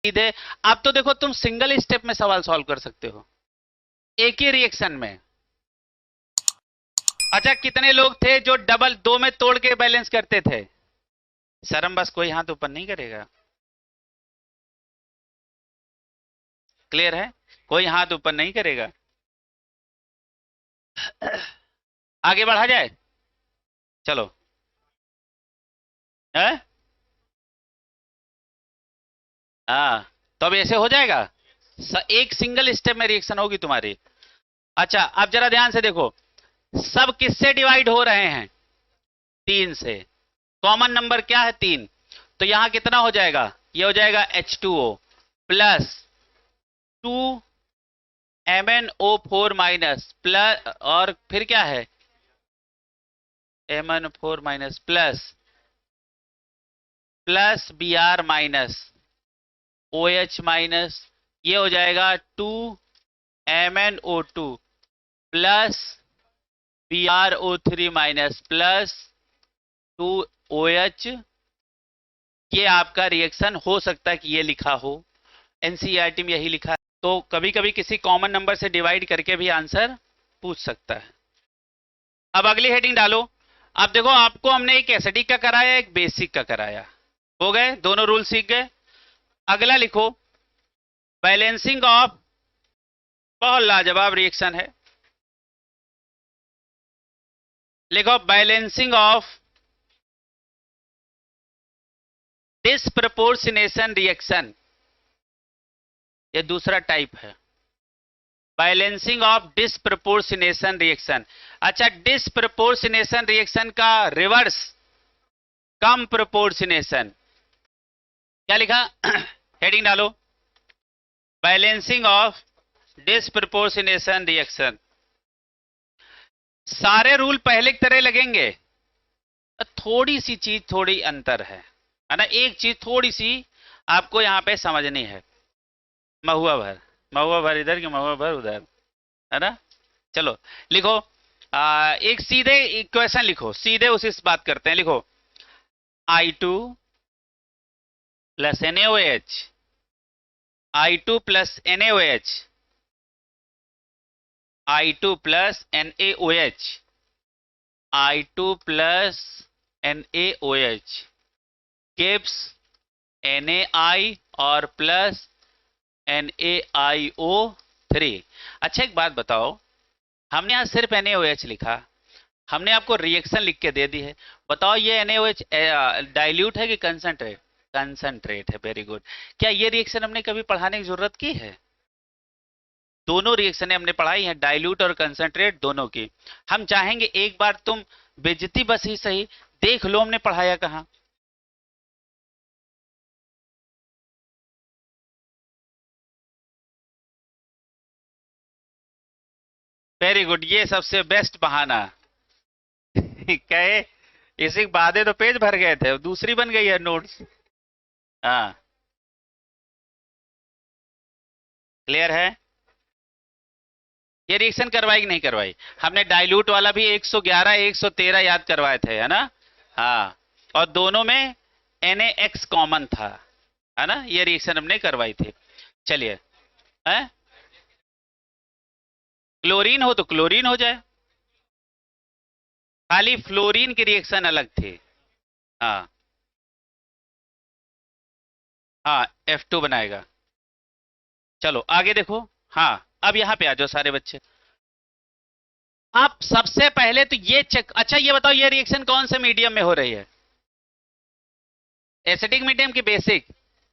सीधे। अब तो देखो तुम सिंगल स्टेप में सवाल सॉल्व कर सकते हो एक ही रिएक्शन में। अच्छा, कितने लोग थे जो डबल दो में तोड़ के बैलेंस करते थे? शर्म बस, कोई हाथ ऊपर नहीं करेगा। क्लियर है? कोई हाथ ऊपर नहीं करेगा। आगे बढ़ा जाए, चलो। है? हाँ, तो अब ऐसे हो जाएगा। एक सिंगल स्टेप में रिएक्शन होगी तुम्हारी। अच्छा, अब जरा ध्यान से देखो, सब किससे डिवाइड हो रहे हैं? 3 से। कॉमन नंबर क्या है? 3। तो यहां कितना हो जाएगा? ये हो जाएगा H2O plus 2MnO4 minus plus, और फिर क्या है? MnO4 minus plus plus Br minus OH minus, ये हो जाएगा 2MnO2 plus BrO3 minus plus 2OH। ये आपका रिएक्शन हो सकता है कि ये लिखा हो, एनसीईआरटी में यही लिखा है। तो कभी कभी किसी कॉमन नंबर से डिवाइड करके भी आंसर पूछ सकता है। अब अगली हेडिंग डालो। अब देखो, आपको हमने एक एसिडिक का कराया, एक बेसिक का कराया, हो गए, दोनों रूल सीख गए। अगला लिखो, बैलेंसिंग ऑफ, बहुत लाजवाब रिएक्शन है। लिखो, बैलेंसिंग ऑफ डिस्प्रपोर्शनेशन रिएक्शन, ये दूसरा टाइप है। Balancing of disproportionation reaction. अच्छा, डिस्प्रपोर्शनेशन रिएक्शन का रिवर्स कम प्रोपोर्शनेशन। क्या लिखा? हेडिंग डालो, बैलेंसिंग ऑफ डिस्प्रपोर्शनेशन रिएक्शन। सारे रूल पहले की तरह लगेंगे, थोड़ी सी चीज थोड़ी अंतर है ना? एक चीज थोड़ी सी आपको यहां पे समझनी है। महुआ भर, महुआ भर इधर की महुआ भर उधर, है ना? चलो लिखो, एक सीधे इक्वेशन लिखो, सीधे उसी से बात करते हैं। लिखो, I2 plus NaOH, I2 plus NaOH, I2 plus NaOH, I2 plus NaOH gives Na और प्लस NaIO3। अच्छा, एक बात बताओ, हमने यहाँ सिर्फ NaOH लिखा, हमने आपको रिएक्शन लिख के दे दी है। बताओ, ये NaOH डाइल्यूट है कि कंसंट्रेट? कंसंट्रेट है। Very good. क्या ये रिएक्शन हमने कभी पढ़ाने की जरूरत की है? दोनों रिएक्शन हमने पढ़ाई है, डाइल्यूट और कंसंट्रेट दोनों की। हम चाहेंगे एक बार तुम बेइज्जती बस ही सही देख लो हमने पढ़ाया कहां। वेरी गुड, ये सबसे बेस्ट बहाना। कहे इसी बादे तो पेज भर गए थे, दूसरी बन गई है नोट्स। हाँ, क्लियर है? ये रिएक्शन करवाई कि नहीं करवाई? हमने डाइल्यूट वाला भी 111 113 याद करवाए थे, है ना? हाँ, और दोनों में NaX कॉमन था, है ना? ये रिएक्शन हमने करवाई थी। चलिए, है क्लोरीन हो तो क्लोरीन हो जाए, खाली फ्लोरीन की रिएक्शन अलग थी। हाँ हाँ, F2 बनाएगा। चलो आगे देखो। हाँ, अब यहां पे आ जाओ सारे बच्चे। आप सबसे पहले तो ये चेक, अच्छा ये बताओ, ये रिएक्शन कौन से मीडियम में हो रही है? एसिडिक मीडियम की बेसिक?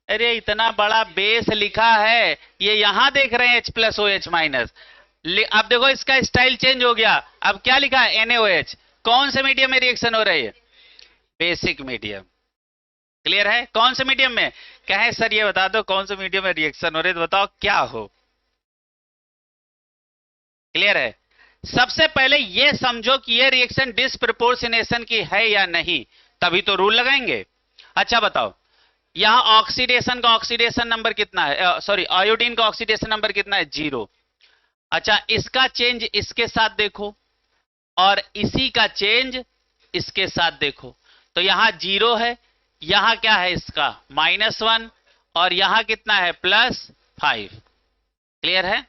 अरे इतना बड़ा बेस लिखा है, ये यहां देख रहे हैं H प्लस OH माइनस। अब देखो इसका स्टाइल चेंज हो गया, अब क्या लिखा है? NaOH। कौन से मीडियम में रिएक्शन हो रही है? Basic medium. क्लियर है? कौन से मीडियम में? कहे सर ये बता दो कौन से मीडियम में रिएक्शन हो रही है, तो बताओ क्या हो। क्लियर है? सबसे पहले ये समझो कि ये रिएक्शन डिस्प्रपोर्शनेशन की है या नहीं, तभी तो रूल लगाएंगे। अच्छा बताओ, यहां ऑक्सीडेशन का ऑक्सीडेशन नंबर कितना है? सॉरी, आयोडीन का ऑक्सीडेशन नंबर कितना है? 0। अच्छा, इसका चेंज इसके साथ देखो, और इसी का चेंज इसके साथ देखो, तो यहां 0 है, यहां क्या है इसका? -1, और यहां कितना है +5। क्लियर है?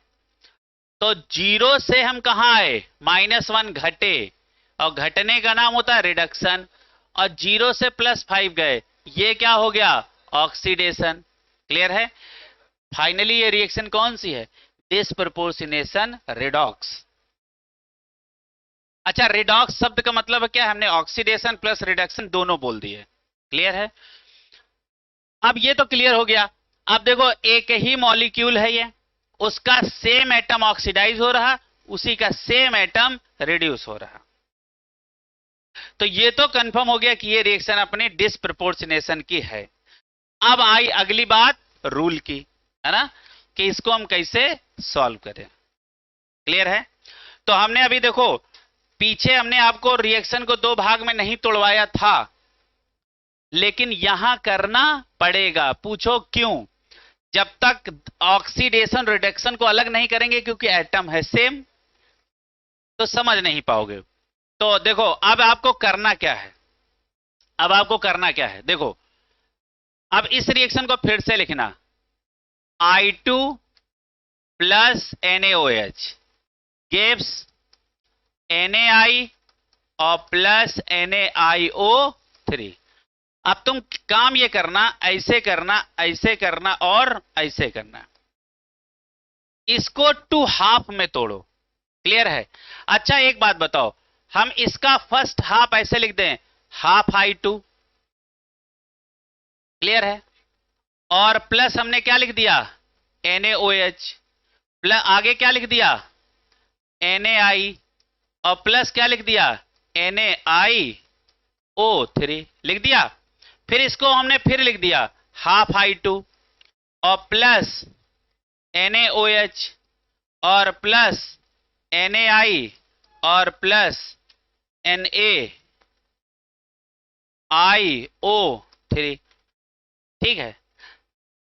तो 0 से हम कहां आए, -1 घटे, और घटने का नाम होता है रिडक्शन, और 0 से +5 गए, ये क्या हो गया, ऑक्सीडेशन। क्लियर है? फाइनली ये रिएक्शन कौन सी है, डिस्प्रपोर्शनेशन रिडॉक्स। अच्छा, रिडॉक्स शब्द का मतलब क्या है, हमने ऑक्सीडेशन प्लस रिडक्शन दोनों बोल दिए। क्लियर है? अब ये तो क्लियर हो गया। अब देखो, एक ही मॉलिक्यूल है ये, उसका सेम एटम ऑक्सीडाइज हो रहा, उसी का सेम एटम रिड्यूस हो रहा। तो ये तो कंफर्म हो गया कि ये रिएक्शन अपने डिस्प्रपोर्शनेशन की है। अब आई अगली बात रूल की, है ना, कि इसको हम कैसे सॉल्व करें। क्लियर है? तो हमने अभी देखो, पीछे हमने आपको रिएक्शन को दो भाग में नहीं तोड़वाया था, लेकिन यहां करना पड़ेगा। पूछो क्यों? जब तक ऑक्सीडेशन रिडक्शन को अलग नहीं करेंगे, क्योंकि एटम है सेम, तो समझ नहीं पाओगे। तो देखो, अब आपको करना क्या है, अब आपको करना क्या है, देखो, अब इस रिएक्शन को फिर से लिखना, I2 plus NaOH gives NaI और प्लस NaIO3। अब तुम काम ये करना, ऐसे करना, ऐसे करना और ऐसे करना, इसको 2 हाफ में तोड़ो। क्लियर है? अच्छा, एक बात बताओ, हम इसका फर्स्ट हाफ ऐसे लिख दें, हाफ I2। क्लियर है? और प्लस हमने क्या लिख दिया, NaOH, प्लस आगे क्या लिख दिया, NaI, और प्लस क्या लिख दिया, NaIO3 लिख दिया। फिर इसको हमने फिर लिख दिया, हाफ I2 और प्लस NaOH और प्लस NaI और प्लस NaIO3। ठीक है?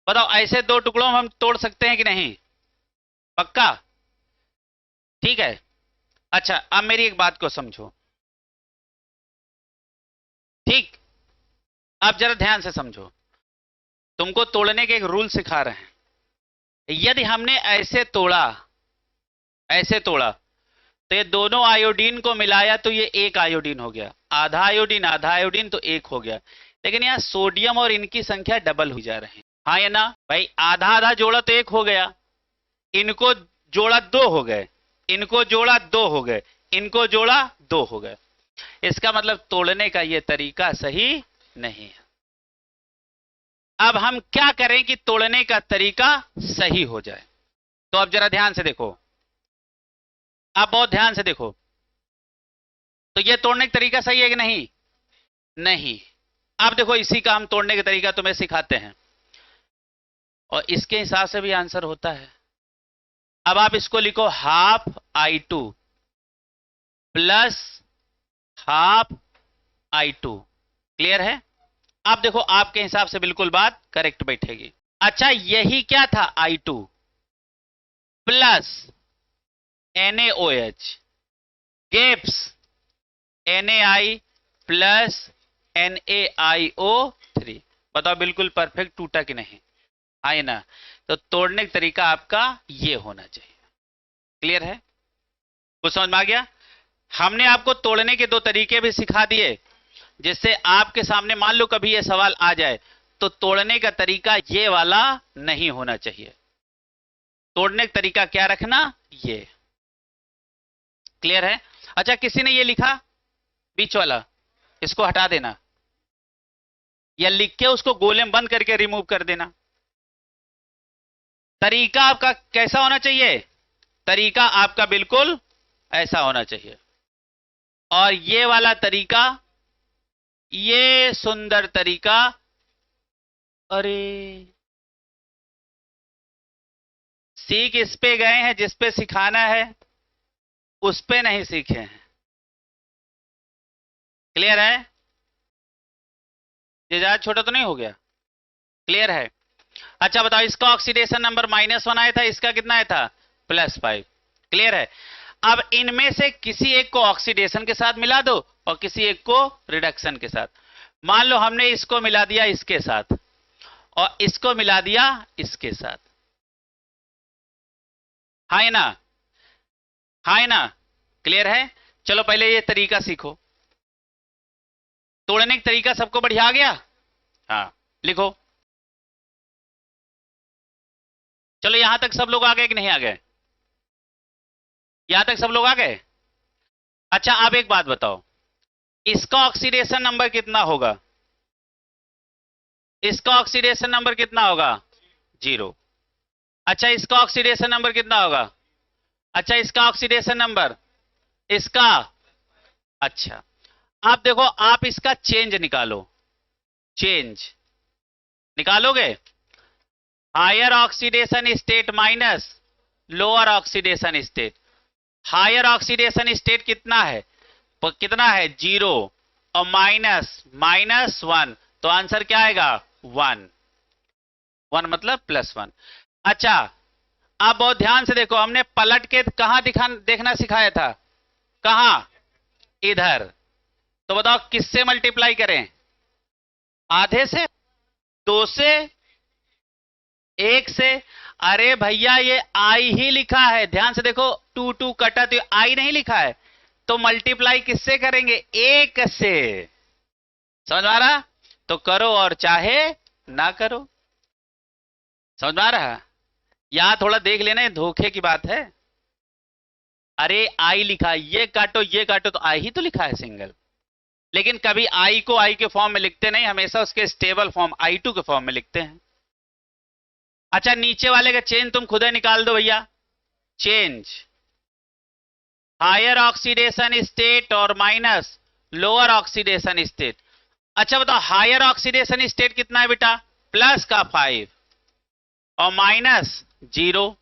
बताओ, ऐसे दो टुकड़ों में हम तोड़ सकते हैं कि नहीं? पक्का? ठीक है। अच्छा, अब मेरी एक बात को समझो। ठीक, अब जरा ध्यान से समझो, तुमको तोड़ने के एक रूल सिखा रहे हैं। यदि हमने ऐसे तोड़ा, ऐसे तोड़ा, तो ये दोनों आयोडीन को मिलाया तो ये एक आयोडीन हो गया, आधा आयोडीन तो एक हो गया। लेकिन यहाँ सोडियम और इनकी संख्या डबल हो जा रही है। हाँ या ना भाई? आधा आधा जोड़ा तो एक हो गया, इनको जोड़ा 2 हो गए, इनको जोड़ा 2 हो गए, इनको जोड़ा 2 हो गए। इसका मतलब तोड़ने का ये तरीका सही नहीं है। अब हम क्या करें कि तोड़ने का तरीका सही हो जाए? तो अब जरा ध्यान से देखो, आप बहुत ध्यान से देखो, तो ये तोड़ने का तरीका सही है कि नहीं? नहीं। अब देखो, इसी का हम तोड़ने का तरीका तुम्हें सिखाते हैं, और इसके हिसाब से भी आंसर होता है। अब आप इसको लिखो, half I2 plus half I2। Clear है? अब देखो, आपके हिसाब से बिल्कुल बात करेक्ट बैठेगी। अच्छा, यही क्या था, I2 plus NaOH gives NaI plus NaIO3। बताओ, बिल्कुल परफेक्ट टूटा कि नहीं? है ना? तो तोड़ने का तरीका आपका ये होना चाहिए। क्लियर है? कुछ समझ में आ गया? हमने आपको तोड़ने के 2 तरीके भी सिखा दिए, जिससे आपके सामने मान लो कभी ये सवाल आ जाए, तो तोड़ने का तरीका ये वाला नहीं होना चाहिए। तोड़ने का तरीका क्या रखना, ये। क्लियर है? अच्छा, किसी ने ये लिखा बीच वाला, इसको हटा देना, या लिख के उसको गोले में बंद करके रिमूव कर देना। तरीका आपका कैसा होना चाहिए? तरीका आपका बिल्कुल ऐसा होना चाहिए। और ये वाला तरीका, ये सुंदर तरीका, अरे सीख इस पे गए हैं जिस पे सिखाना है, उस पे नहीं सीखे हैं। क्लियर है? ये ज्यादा छोटा तो नहीं हो गया? क्लियर है? अच्छा बताओ, इसका ऑक्सीडेशन नंबर -1 आया था, इसका कितना आया था, +5। क्लियर है? अब इनमें से किसी एक को ऑक्सीडेशन के साथ मिला दो और किसी एक को रिडक्शन के साथ। मान लो हमने इसको मिला दिया इसके साथ, और इसको मिला दिया इसके साथ। हाँ है ना, हाँ है ना, क्लियर है। चलो पहले ये तरीका सीखो, तोड़ने का तरीका सबको बढ़िया आ गया। हाँ लिखो। चलो यहां तक सब लोग आ गए कि नहीं आ गए? यहां तक सब लोग आ गए? अच्छा अब एक बात बताओ, इसका ऑक्सीडेशन नंबर कितना होगा? इसका ऑक्सीडेशन नंबर कितना होगा? 0। अच्छा इसका ऑक्सीडेशन नंबर कितना होगा? अच्छा इसका ऑक्सीडेशन नंबर, इसका, अच्छा आप देखो, आप इसका चेंज निकालो, चेंज निकालोगे, higher oxidation state minus lower oxidation state. Higher oxidation state कितना है? कितना है? 0 और माइनस माइनस 1, तो आंसर क्या आएगा? 1। 1 मतलब +1। अच्छा आप बहुत ध्यान से देखो, हमने पलट के कहां देखना सिखाया था? कहां? इधर। तो बताओ किससे मल्टीप्लाई करें? आधे से, 2 से, 1 से? अरे भैया ये आई ही लिखा है, ध्यान से देखो, 2 2 कटा तो आई नहीं लिखा है, तो मल्टीप्लाई किससे करेंगे? 1 से। समझ आ रहा? तो करो और चाहे ना करो। समझ आ रहा? यहां थोड़ा देख लेना, ये धोखे की बात है। अरे आई लिखा है, ये काटो तो आई ही तो लिखा है सिंगल, लेकिन कभी आई को आई के फॉर्म में लिखते नहीं, हमेशा उसके स्टेबल फॉर्म I2 के फॉर्म में लिखते हैं। अच्छा नीचे वाले का चेंज तुम खुद ही निकाल दो भैया, चेंज हायर ऑक्सीडेशन स्टेट और माइनस लोअर ऑक्सीडेशन स्टेट। अच्छा बताओ हायर ऑक्सीडेशन स्टेट कितना है बेटा? प्लस का 5 और माइनस 0,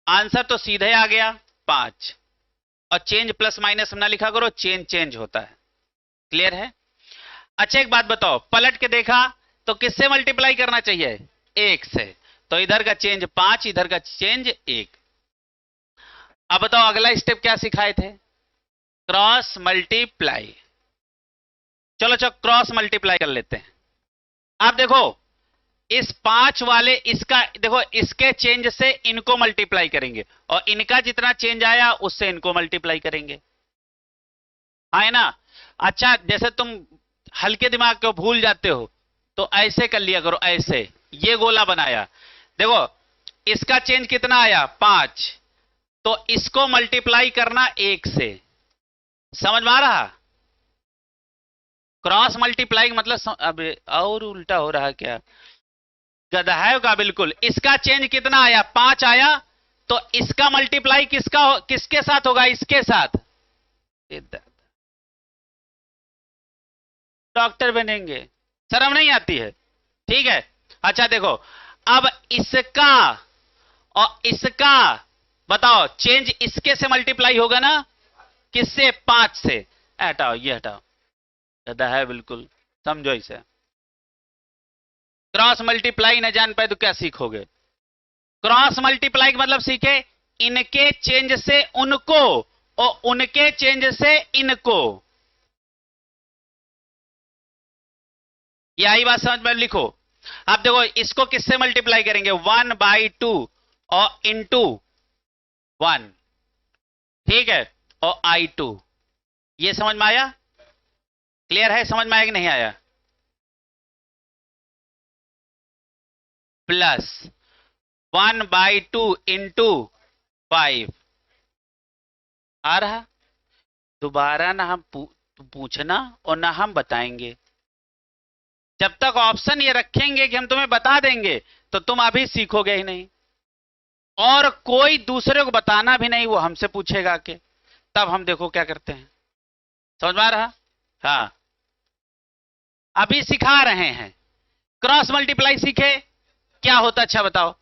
आंसर तो सीधे आ गया 5। और चेंज प्लस माइनस ना लिखा करो, चेंज चेंज होता है। क्लियर है? अच्छा एक बात बताओ, पलट के देखा तो किससे मल्टीप्लाई करना चाहिए? 1 से। तो इधर का चेंज 5, इधर का चेंज 1। अब बताओ अगला स्टेप क्या सिखाए थे? Cross multiply. चलो चलो क्रॉस मल्टीप्लाई कर लेते हैं। आप देखो इस 5 वाले, इसका देखो, इसके चेंज से इनको मल्टीप्लाई करेंगे और इनका जितना चेंज आया उससे इनको मल्टीप्लाई करेंगे, है ना? अच्छा जैसे तुम हल्के दिमाग को भूल जाते हो तो ऐसे कर लिया करो, ऐसे ये गोला बनाया, देखो इसका चेंज कितना आया? 5, तो इसको मल्टीप्लाई करना 1 से। समझ में आ रहा? क्रॉस मल्टीप्लाई मतलब अब और उल्टा हो रहा क्या? गधा है का बिल्कुल। इसका चेंज कितना आया? 5 आया, तो इसका मल्टीप्लाई किसके साथ होगा? इसके साथ। डॉक्टर बनेंगे, शर्म नहीं आती है? ठीक है। अच्छा देखो अब इसका और इसका बताओ, चेंज इसके से मल्टीप्लाई होगा ना? किससे? 5 से। हटाओ, ये हटाओ, गधा है बिल्कुल, समझो इसे। क्रॉस मल्टीप्लाई न जान पाए तो क्या सीखोगे? क्रॉस मल्टीप्लाई का मतलब सीखे, इनके चेंज से उनको और उनके चेंज से इनको। ये आई बात समझ में? लिखो आप देखो, इसको किससे मल्टीप्लाई करेंगे? 1/2 और इंटू 1, ठीक है, और I2। ये समझ में आया? क्लियर है? समझ में आया कि नहीं आया? प्लस 1/2 इंटू 5 आ रहा। दोबारा ना हम पूछना और ना हम बताएंगे। जब तक ऑप्शन ये रखेंगे कि हम तुम्हें बता देंगे तो तुम अभी सीखोगे ही नहीं, और कोई दूसरे को बताना भी नहीं, वो हमसे पूछेगा कि तब हम देखो क्या करते हैं। समझ में आ रहा? हाँ अभी सिखा रहे हैं। क्रॉस मल्टीप्लाई सीखे क्या होता? अच्छा बताओ,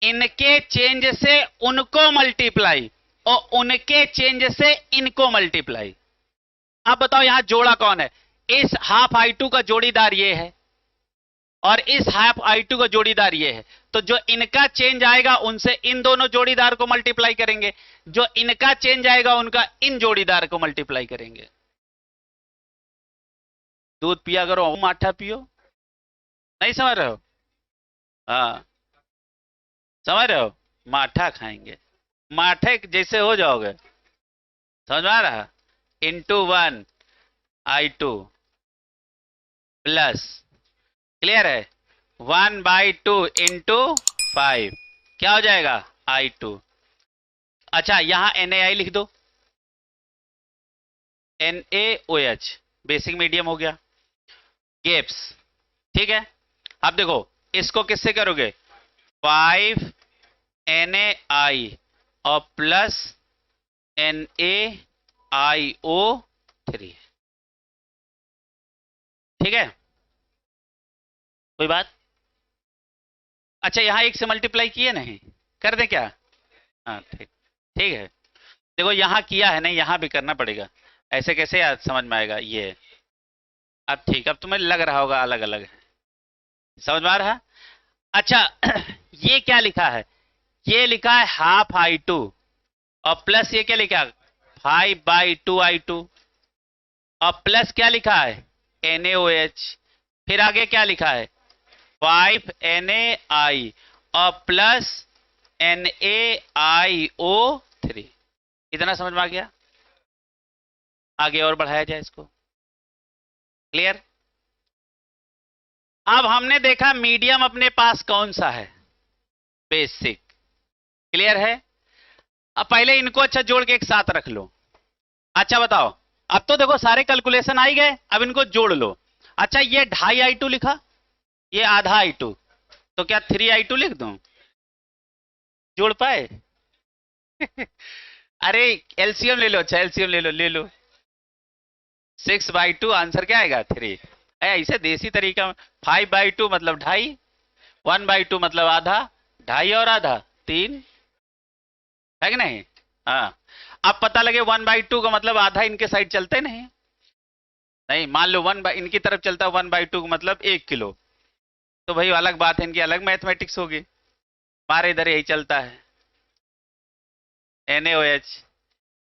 इनके चेंज से उनको मल्टीप्लाई और उनके चेंज से इनको मल्टीप्लाई। अब बताओ यहां जोड़ा कौन है? इस हाफ I2 का जोड़ीदार ये है और इस हाफ I2 का जोड़ीदार ये है, तो जो इनका चेंज आएगा उनसे इन दोनों जोड़ीदार को मल्टीप्लाई करेंगे, जो इनका चेंज आएगा उनका इन जोड़ीदार को मल्टीप्लाई करेंगे। दूध पिया करो, माठा पियो, नहीं समझ रहे हो? हाँ, समझ रहे हो, माठा खाएंगे, माठे जैसे हो जाओगे, समझ में आ रहा, इंटू 1/2 प्लस, क्लियर है, 1/2 इंटू 5, क्या हो जाएगा, I2। अच्छा यहां NaI लिख दो, NaOH, बेसिक मीडियम हो गया, गेप्स, ठीक है। अब देखो इसको किससे करोगे, 5NaI और प्लस NaIO3, ठीक है, कोई बात। अच्छा यहां एक से मल्टीप्लाई किए नहीं, कर दे क्या, हाँ ठीक, ठीक है। देखो यहां किया है, नहीं यहां भी करना पड़ेगा, ऐसे कैसे याद समझ में आएगा ये। अब ठीक, अब तुम्हें लग रहा होगा अलग अलग है, समझ में आ रहा है। अच्छा ये क्या लिखा है, ये लिखा है ½ I2 और प्लस ये क्या लिखा है, 5/2I2 और प्लस क्या लिखा है, NaOH, फिर आगे क्या लिखा है, 5NaI और प्लस NaIO3, इतना समझ में आ गया, आगे और बढ़ाया जाए इसको, क्लियर। अब हमने देखा मीडियम अपने पास कौन सा है, बेसिक, क्लियर है। अब पहले इनको अच्छा जोड़ के एक साथ रख लो। अच्छा बताओ, अब तो देखो सारे कैलकुलेशन आ ही गए, अब इनको जोड़ लो। अच्छा ये ½ I2 लिखा, ये ½ I2, तो क्या 3I2 लिख दूं, जोड़ पाए अरे एलसीएम ले लो, अच्छा एलसीएम ले लो, ले लो, 6/2 आंसर क्या आएगा 3, ऐसे देसी तरीका में, 5/2 मतलब 2.5, 1/2 मतलब आधा, 2.5 और आधा 3, है कि नहीं, हाँ। अब पता लगे 1/2 का मतलब आधा इनके साइड चलते नहीं, नहीं मान लो इनकी तरफ चलता 1/2 का मतलब 1 किलो, तो भाई अलग बात है, इनकी अलग मैथमेटिक्स होगी, हमारे इधर यही चलता है, NaOH,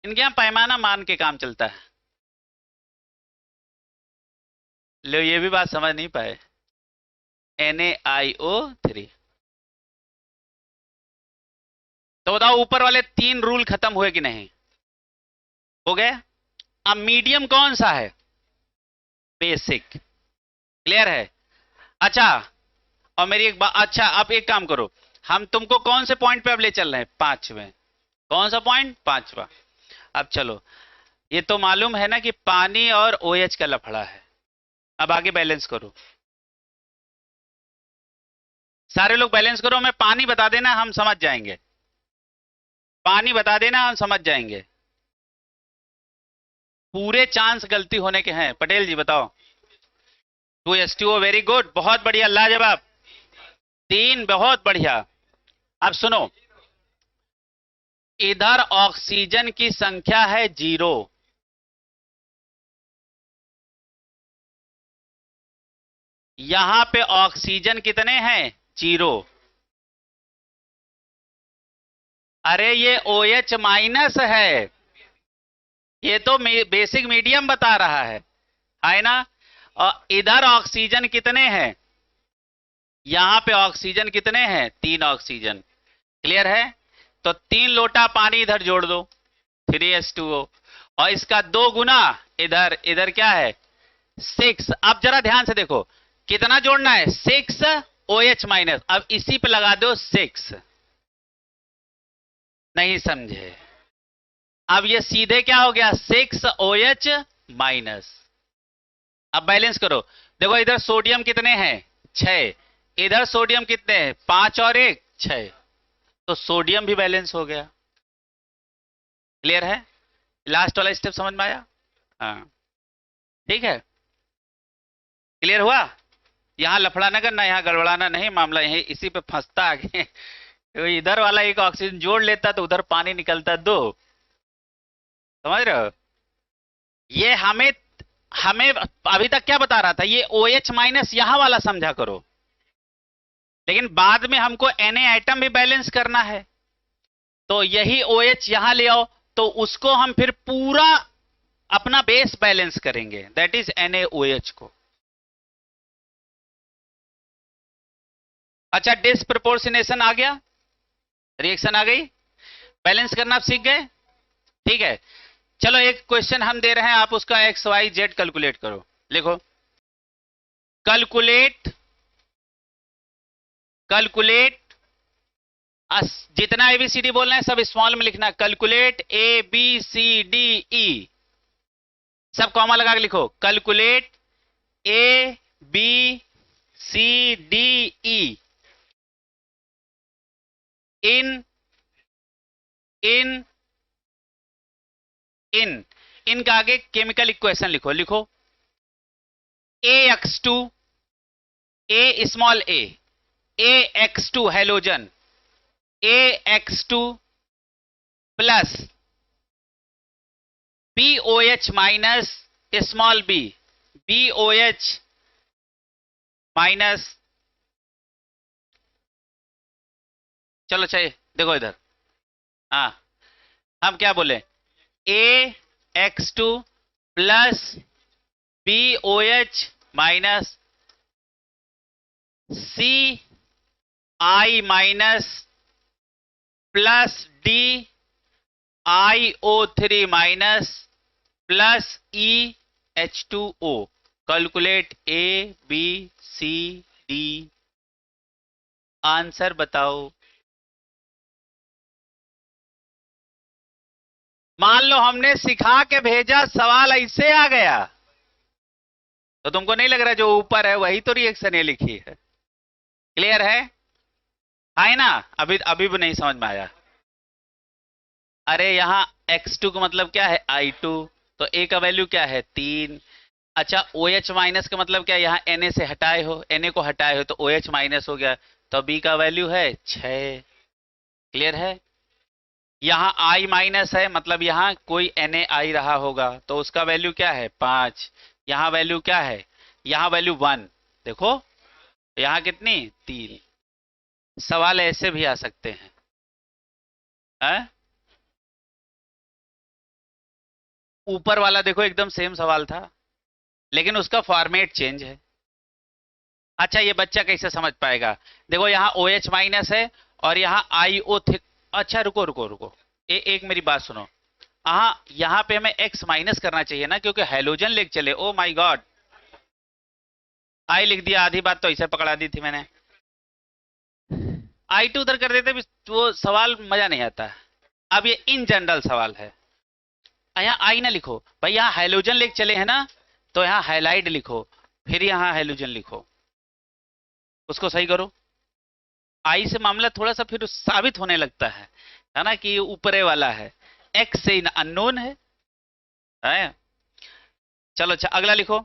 इनके यहाँ पैमाना मान के काम चलता है। लो ये भी बात समझ नहीं पाए, NaIO3, तो बताओ ऊपर वाले 3 रूल खत्म हुए कि नहीं, हो गए। अब मीडियम कौन सा है, बेसिक, क्लियर है। अच्छा और मेरी एक बात, अच्छा अब एक काम करो, हम तुमको कौन से पॉइंट पे अब ले चल रहे हैं, 5वें, कौन सा पॉइंट, 5वां। अब चलो, ये तो मालूम है ना कि पानी और OH का लफड़ा है, अब आगे बैलेंस करो, सारे लोग बैलेंस करो, हमें पानी बता देना हम समझ जाएंगे, पानी बता देना हम समझ जाएंगे, पूरे चांस गलती होने के हैं। पटेल जी बताओ, 2H2O, वेरी गुड, बहुत बढ़िया, लाजवाब, 3, बहुत बढ़िया। अब सुनो, इधर ऑक्सीजन की संख्या है 0, यहां पे ऑक्सीजन कितने हैं, 0, अरे ये OH माइनस है, ये तो बेसिक मीडियम बता रहा है ना। और इधर ऑक्सीजन कितने हैं, यहां पे ऑक्सीजन कितने हैं, 3 ऑक्सीजन, क्लियर है। तो 3 लोटा पानी इधर जोड़ दो, 3H2O, और इसका 2 गुना इधर, इधर क्या है 6। अब जरा ध्यान से देखो कितना जोड़ना है, 6 OH माइनस, अब इसी पे लगा दो 6, नहीं समझे, अब ये सीधे क्या हो गया 6 OH माइनस। अब बैलेंस करो, देखो इधर सोडियम कितने हैं 6, इधर सोडियम कितने हैं 5 और 1 6, तो सोडियम भी बैलेंस हो गया, क्लियर है। लास्ट वाला स्टेप समझ में आया, हाँ ठीक है, क्लियर हुआ। यहां लफड़ा न करना, यहां गड़बड़ाना नहीं, मामला यही इसी पे फंसता आगे तो इधर वाला एक ऑक्सीजन जोड़ लेता तो उधर पानी निकलता 2, समझ रहे हो। ये हमें हमें अभी तक क्या बता रहा था, ये OH माइनस यहां वाला समझा करो, लेकिन बाद में हमको Na एटम भी बैलेंस करना है, तो यही OH यहां ले आओ, तो उसको हम फिर पूरा अपना बेस बैलेंस करेंगे, दैट इज NaOH को, अच्छा, डिसप्रोपोर्शनेशन आ गया, रिएक्शन आ गई, बैलेंस करना आप सीख गए। ठीक है, चलो एक क्वेश्चन हम दे रहे हैं, आप उसका एक्स वाई जेड कैलकुलेट करो। लिखो, कैलकुलेट कैलकुलेट जितना एबीसीडी बोलना है सब स्मॉल में लिखना है। Calculate A B C D E, सब कॉमा लगा के लिखो। Calculate A B C D E इन इन इन इनका आगे केमिकल इक्वेशन लिखो। लिखो AX2, A small A, AX2 halogen, AX2 plus BOH minus small b, BOH minus, चलो चाहिए देखो इधर, हाँ हम क्या बोले, AX2 plus BOH minus CI minus plus DiO3 minus plus EH2O। Calculate A B C D, answer बताओ। मान लो हमने सिखा के भेजा, सवाल ऐसे आ गया, तो तुमको नहीं लग रहा जो ऊपर है वही तो रिएक्शन ये लिखी है। क्लियर है ना? अभी अभी भी नहीं समझ में आया? अरे यहाँ X2 का मतलब क्या है, I2, तो A का वैल्यू क्या है 3। अच्छा, OH माइनस का मतलब क्या है, यहाँ Na से हटाए हो, Na को हटाए हो तो OH माइनस हो गया, तो B का वैल्यू है 6। क्लियर है? यहाँ I माइनस है, मतलब यहाँ कोई NaI रहा होगा तो उसका वैल्यू क्या है 5। यहाँ वैल्यू क्या है, यहाँ वैल्यू 1, देखो यहाँ कितनी 3। सवाल ऐसे भी आ सकते हैं, है? ऊपर वाला देखो एकदम सेम सवाल था, लेकिन उसका फॉर्मेट चेंज है। अच्छा, ये बच्चा कैसे समझ पाएगा? देखो यहाँ OH माइनस है और यहाँ IO3। अच्छा रुको रुको रुको, एक मेरी बात सुनो। हाँ, यहाँ पे हमें X माइनस करना चाहिए ना, क्योंकि हेलोजन लेके चले। ओ माय गॉड, आई लिख दिया, आधी बात तो ऐसे पकड़ा दी थी मैंने। I2 उधर कर देते भी वो सवाल मजा नहीं आता। अब ये इन जनरल सवाल है, यहाँ आई ना लिखो भाई, यहाँ हाइलोजन लेके चले हैं ना, तो यहाँ हाइलाइट लिखो, फिर यहाँ हाइलोजन लिखो, उसको सही करो। आई से मामला थोड़ा सा फिर साबित होने लगता है ना, कि ऊपरे वाला है, एक्स से अननोन है? चलो अच्छा, अगला लिखो।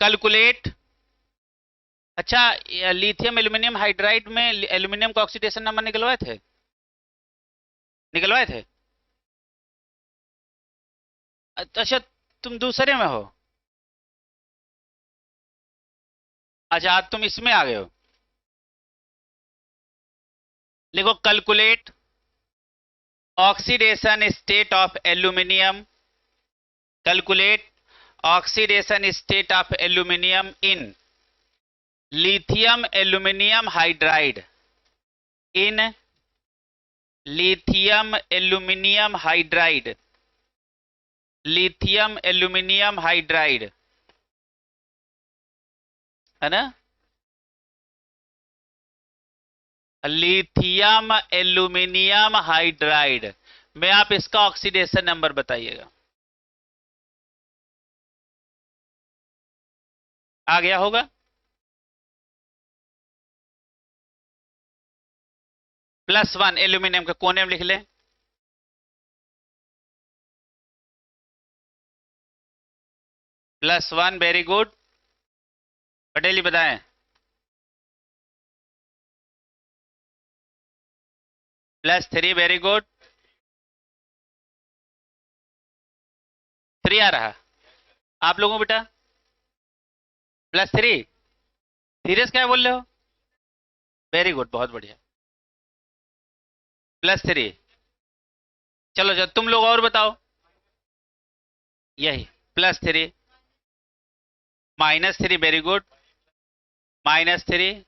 कैलकुलेट, अच्छा लिथियम एल्यूमिनियम हाइड्राइड में एल्यूमिनियम का ऑक्सीडेशन नंबर निकलवाए थे? अच्छा, तुम दूसरे में हो? अच्छा, आज तुम इसमें आ गए हो। लिखो calculate oxidation state of aluminium, calculate oxidation state of aluminium in lithium aluminium hydride, in lithium aluminium hydride, lithium aluminium hydride, है ना? लिथियम एल्यूमिनियम हाइड्राइड में आप इसका ऑक्सीडेशन नंबर बताइएगा। आ गया होगा? +1 एल्यूमिनियम के कोने में लिख लें, +1, वेरी गुड। पटेल जी बताएं। +3, वेरी गुड। 3 आ रहा आप लोगों बेटा? +3, सीरियस क्या बोल रहे हो? वेरी गुड, बहुत बढ़िया, +3। चलो चलो तुम लोग और बताओ। यही +3, -3, वेरी गुड। -3।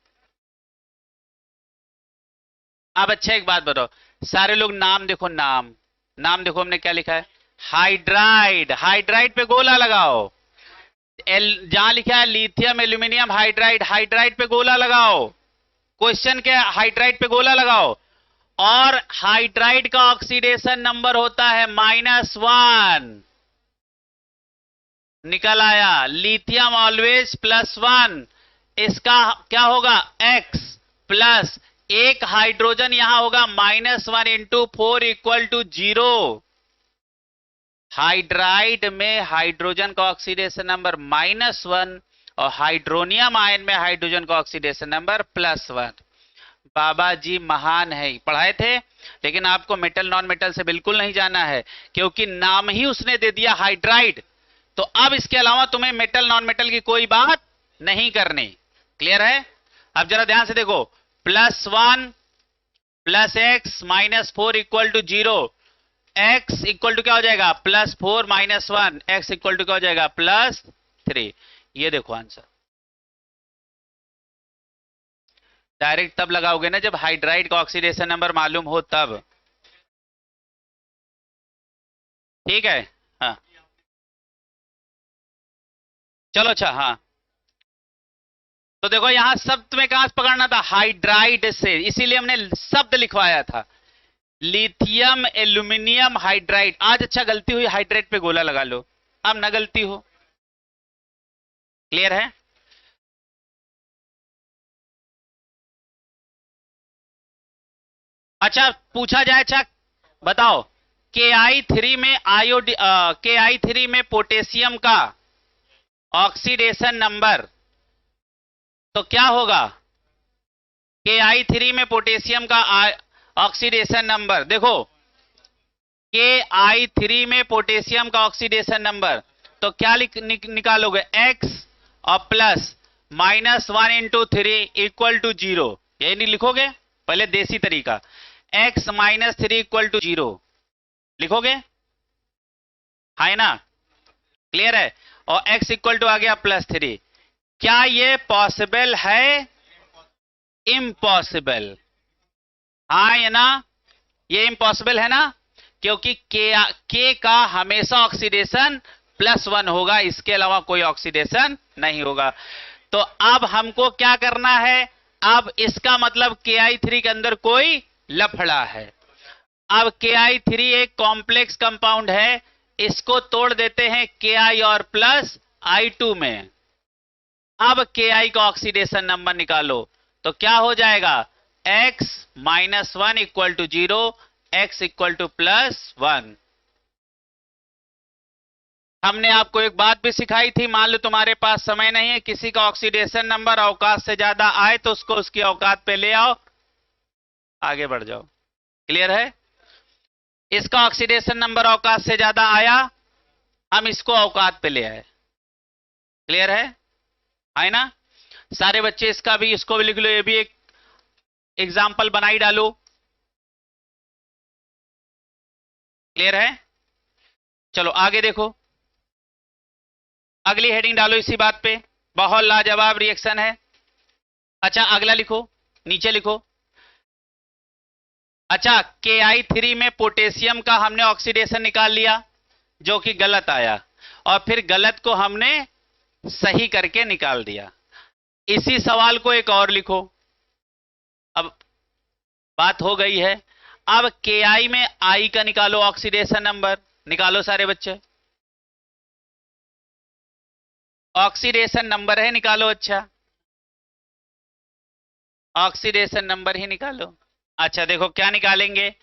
अब अच्छा एक बात बताओ, सारे लोग नाम देखो, नाम देखो, हमने क्या लिखा है, हाइड्राइड। हाइड्राइड पे गोला लगाओ। जहां लिखा है लिथियम एल्यूमिनियम हाइड्राइड, हाइड्राइड पे गोला लगाओ। क्वेश्चन के हाइड्राइड पे गोला लगाओ। और हाइड्राइड का ऑक्सीडेशन नंबर होता है -1। निकल आया, लिथियम ऑलवेज +1। इसका क्या होगा, x प्लस एक हाइड्रोजन यहां होगा -1 इंटू 4 इक्वल टू 0। हाइड्राइड में हाइड्रोजन का ऑक्सीडेशन नंबर -1 और हाइड्रोनियम आयन में हाइड्रोजन का ऑक्सीडेशन नंबर +1। बाबा जी महान है, पढ़ाए थे, लेकिन आपको मेटल नॉन मेटल से बिल्कुल नहीं जाना है, क्योंकि नाम ही उसने दे दिया हाइड्राइड। तो अब इसके अलावा तुम्हें मेटल नॉन मेटल की कोई बात नहीं करनी। क्लियर है? अब जरा ध्यान से देखो, +1 plus x -4 equal to 0। x equal to क्या हो जाएगा, +4 -1। x इक्वल टू क्या हो जाएगा, +3। ये देखो आंसर। डायरेक्ट तब लगाओगे ना जब हाइड्राइड का ऑक्सीडेशन नंबर मालूम हो तब। ठीक है? हाँ चलो, अच्छा हाँ। तो देखो यहां शब्द में कहां से पकड़ना था, हाइड्राइड से, इसीलिए हमने शब्द लिखवाया था, लिथियम एल्यूमिनियम हाइड्राइड। आज अच्छा गलती हुई, हाइड्राइड पे गोला लगा लो, अब ना गलती हो। क्लियर है? अच्छा पूछा जाए, अच्छा बताओ, Ki3 में Ki3 में पोटेशियम का ऑक्सीडेशन नंबर तो क्या होगा, Ki3 में पोटेशियम का ऑक्सीडेशन नंबर देखो, Ki3 में पोटेशियम का ऑक्सीडेशन नंबर तो क्या निकालोगे, x और प्लस -1 इंटू 3 इक्वल टू 0। यही नहीं लिखोगे, पहले देसी तरीका, x -3 इक्वल टू 0 लिखोगे, है ना? क्लियर है? और x इक्वल टू आ गया +3। क्या ये पॉसिबल है? इम्पॉसिबल। हाँ या ना? ये इम्पॉसिबल है ना, क्योंकि K का हमेशा ऑक्सीडेशन +1 होगा, इसके अलावा कोई ऑक्सीडेशन नहीं होगा। तो अब हमको क्या करना है, अब इसका मतलब Ki3 के अंदर कोई लफड़ा है। अब Ki3 एक कॉम्प्लेक्स कंपाउंड है, इसको तोड़ देते हैं Ki और प्लस I2 में। अब Ki का ऑक्सीडेशन नंबर निकालो तो क्या हो जाएगा, x -1 equal to 0, x equal to +1। हमने आपको एक बात भी सिखाई थी, मान लो तुम्हारे पास समय नहीं है, किसी का ऑक्सीडेशन नंबर औकात से ज्यादा आए तो उसको उसकी औकात पे ले आओ, आगे बढ़ जाओ। क्लियर है? इसका ऑक्सीडेशन नंबर औकात से ज्यादा आया, हम इसको औकात पे ले आए। क्लियर है ना? सारे बच्चे इसका भी, इसको भी लिख लो, ये भी एक एग्जाम्पल बनाई डालो। क्लियर है? चलो आगे देखो, अगली हेडिंग डालो इसी बात पे, बहुत लाजवाब रिएक्शन है। अच्छा अगला लिखो, नीचे लिखो, अच्छा Ki3 में पोटेशियम का हमने ऑक्सीडेशन निकाल लिया जो कि गलत आया, और फिर गलत को हमने सही करके निकाल दिया। इसी सवाल को एक और लिखो, अब बात हो गई है। अब Ki में I का निकालो ऑक्सीडेशन नंबर, निकालो सारे बच्चे, ऑक्सीडेशन नंबर है, निकालो। अच्छा ऑक्सीडेशन नंबर ही निकालो। अच्छा देखो क्या निकालेंगे,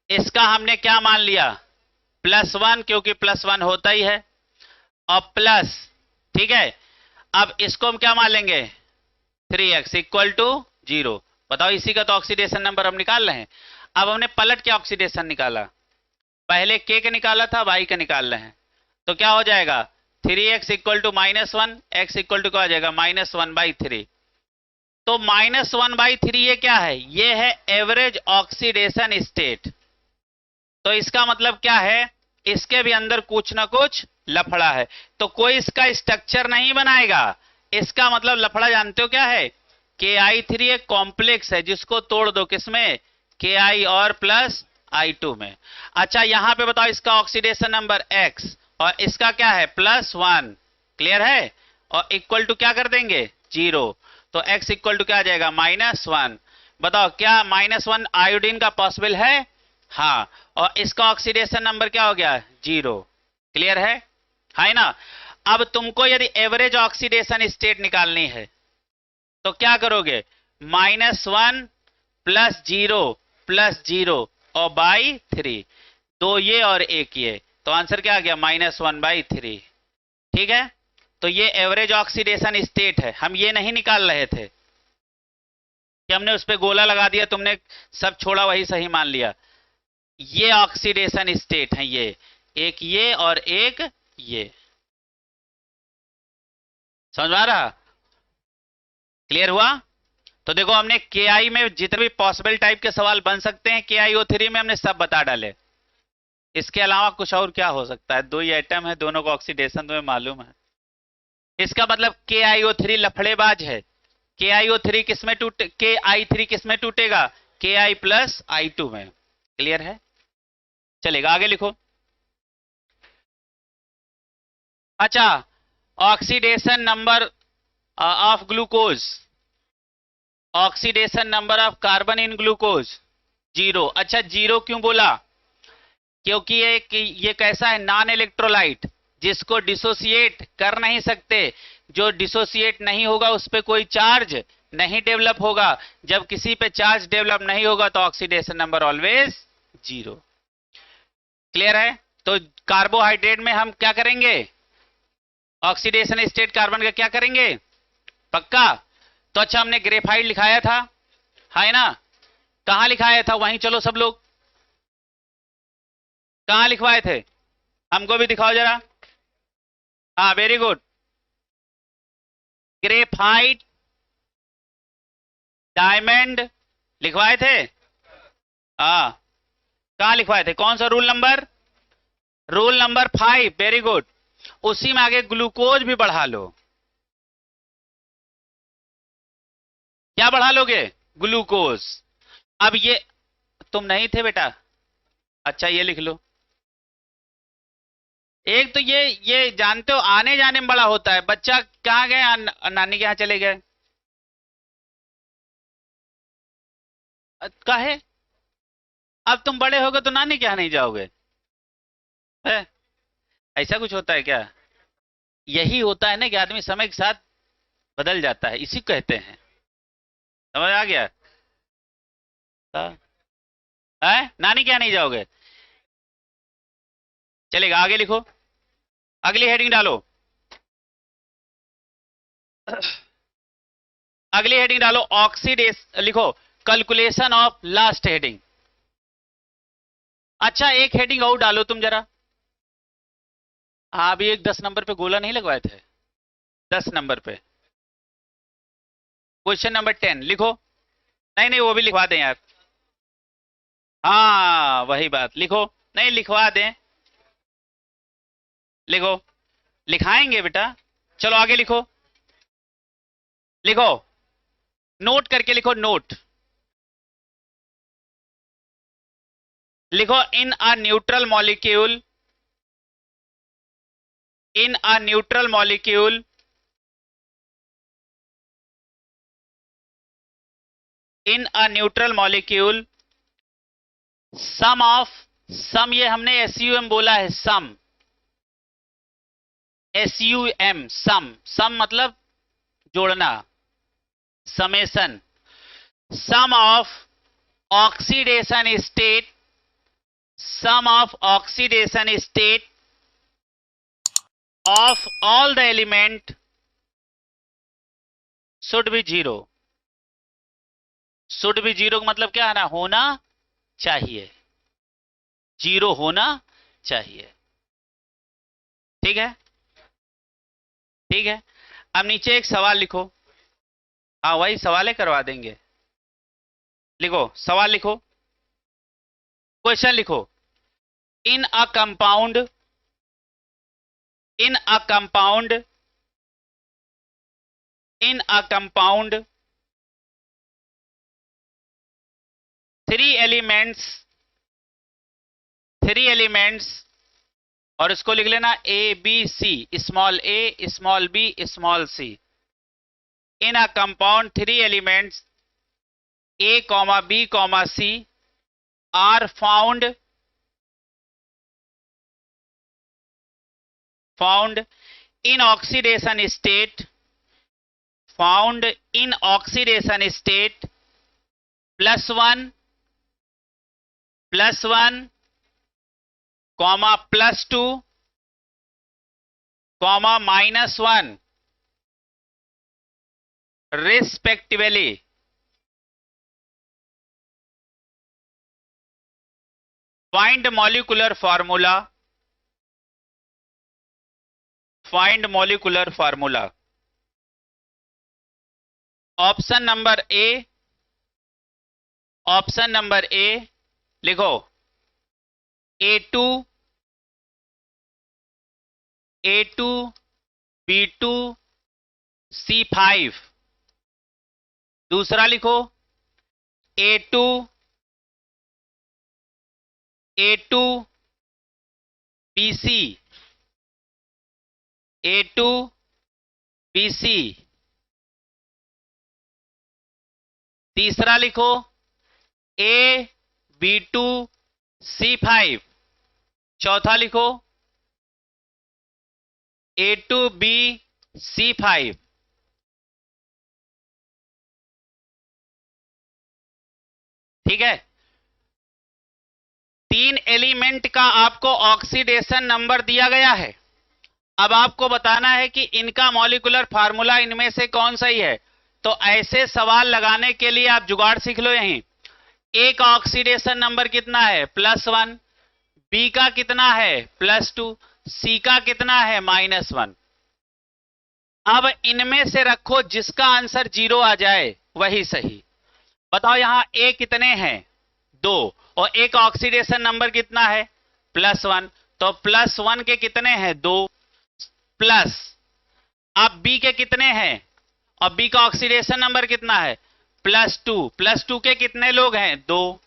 इसका हमने क्या मान लिया, +1, क्योंकि +1 होता ही है, और प्लस, ठीक है। अब इसको हम क्या मान लेंगे, 3x इक्वल टू 0। बताओ, इसी का तो ऑक्सीडेशन नंबर हम निकाल रहे हैं। अब हमने पलट के ऑक्सीडेशन निकाला, पहले K का निकाला था, Y का निकाल रहे हैं, तो क्या हो जाएगा, 3x equal to -1, x equal to क्या हो जाएगा, -1/3। तो -1/3 ये क्या है, ये है एवरेज ऑक्सीडेशन स्टेट। तो इसका मतलब क्या है, इसके भी अंदर कुछ ना कुछ लफड़ा है, तो कोई इसका स्ट्रक्चर नहीं बनाएगा, इसका मतलब लफड़ा जानते हो क्या है? KI3 एक कॉम्प्लेक्स है जिसको तोड़ दो किसमें? KI और प्लस I2 में। अच्छा यहां पे बताओ इसका ऑक्सीडेशन नंबर X और इसका क्या है? +1। क्लियर है? और इक्वल टू क्या कर देंगे? 0। तो X इक्वल टू क्या आ जाएगा? -1। बताओ क्या -1 आयोडीन का पॉसिबल है? हाँ। और इसका ऑक्सीडेशन नंबर क्या हो गया? 0। क्लियर है ना? अब तुमको यदि एवरेज ऑक्सीडेशन स्टेट निकालनी है तो क्या करोगे? -1 +0 +0 और बाई 3, दो ये और एक ये, तो आंसर क्या आ गया? -1/3। ठीक है, तो ये एवरेज ऑक्सीडेशन स्टेट है। हम ये नहीं निकाल रहे थे कि हमने उस पर गोला लगा दिया, तुमने सब छोड़ा वही सही मान लिया। ये ऑक्सीडेशन स्टेट है, ये और एक ये। समझ आ रहा? क्लियर हुआ? तो देखो हमने KI में जितने भी पॉसिबल टाइप के सवाल बन सकते हैं KiO3 में हमने सब बता डाले। इसके अलावा कुछ और क्या हो सकता है? दो ही आइटम है, दोनों का ऑक्सीडेशन तुम्हें मालूम है। इसका मतलब KiO3 लफड़ेबाज है। KiO3 किसमें टूटे? KI3 किसमें टूटेगा? KI प्लस I2 में। क्लियर है? चलेगा, आगे लिखो। अच्छा, oxidation number of glucose, oxidation number of carbon in glucose 0। अच्छा 0 क्यों बोला? क्योंकि ये कैसा है? नॉन इलेक्ट्रोलाइट जिसको डिसोसिएट कर नहीं सकते। जो डिसोसिएट नहीं होगा उस पर कोई चार्ज नहीं डेवलप होगा। जब किसी पे चार्ज डेवलप नहीं होगा तो ऑक्सीडेशन नंबर ऑलवेज 0। क्लियर है? तो कार्बोहाइड्रेट में हम क्या करेंगे? ऑक्सीडेशन स्टेट कार्बन का क्या करेंगे? पक्का? तो अच्छा हमने ग्रेफाइट लिखाया था, है ना? कहां लिखाया था? वहीं चलो सब लोग, कहां लिखवाए थे? हमको भी दिखाओ जरा। हाँ वेरी गुड। ग्रेफाइट डायमंड लिखवाए थे। हाँ, कहां लिखवाए थे? कौन सा rule number? Rule number 5। Very good. उसी में आगे ग्लूकोज भी बढ़ा लो। क्या बढ़ा लोगे? ग्लूकोज। अब ये तुम नहीं थे बेटा। अच्छा ये लिख लो। एक तो ये जानते हो आने जाने में बड़ा होता है। बच्चा कहाँ गए? नानी के यहाँ चले गए। काहे? अब तुम बड़े होगे तो नानी के यहाँ नहीं जाओगे? है? ऐसा कुछ होता है क्या? यही होता है ना कि आदमी समय के साथ बदल जाता है, इसी को कहते हैं। समझ आ गया? हाँ। है? नानी क्या नहीं जाओगे? चलेगा, आगे लिखो। अगली हेडिंग डालो। अगली हेडिंग डालो ऑक्सीडेस, लिखो कैलकुलेशन ऑफ लास्ट हेडिंग। अच्छा एक हेडिंग और डालो तुम जरा। हाँ अभी एक 10 नंबर पे गोला नहीं लगवाए थे? 10 नंबर पे क्वेश्चन नंबर 10 लिखो। नहीं नहीं वो भी लिखवा दें यार। हाँ वही बात, लिखो। नहीं लिखवा दें, लिखो। लिखाएंगे बेटा। चलो आगे लिखो। लिखो, नोट करके लिखो, नोट लिखो। In a neutral molecule, in a neutral molecule, in a neutral molecule sum of, sum ये हमने SUM बोला है, सम SUM, सम, सम मतलब जोड़ना, summation. Sum of oxidation state, sum of oxidation state of all the element should be 0। should be 0 का मतलब क्या है ना? होना चाहिए, 0 होना चाहिए। ठीक है? ठीक है। अब नीचे एक सवाल लिखो। हाँ वही सवाल करवा देंगे। लिखो सवाल, लिखो क्वेश्चन, लिखो। In a compound, in a compound in a compound 3 elements और इसको लिख लेना A B C, small A small B small C. In a compound 3 elements A comma B comma C are found in oxidation state +1 +1 comma +2 comma -1 respectively। Find molecular formula। Option number A लिखो A2 B2 C5। दूसरा लिखो A2 BC तीसरा लिखो AB2 C5। चौथा लिखो A2B C5। ठीक है, 3 element का आपको ऑक्सीडेशन नंबर दिया गया है। अब आपको बताना है कि इनका मॉलिक्यूलर फार्मूला इनमें से कौन सही है। तो ऐसे सवाल लगाने के लिए आप जुगाड़ सीख लो। यहीं ए का ऑक्सीडेशन नंबर कितना है +1, बी का कितना है +2, सी का कितना है -1। अब इनमें से रखो जिसका आंसर 0 आ जाए वही सही। बताओ यहां ए कितने हैं 2 और ए का ऑक्सीडेशन नंबर कितना है +1, तो +1 के कितने हैं 2 प्लस। अब बी के कितने हैं और बी का ऑक्सीडेशन नंबर कितना है +2 के कितने लोग हैं 2।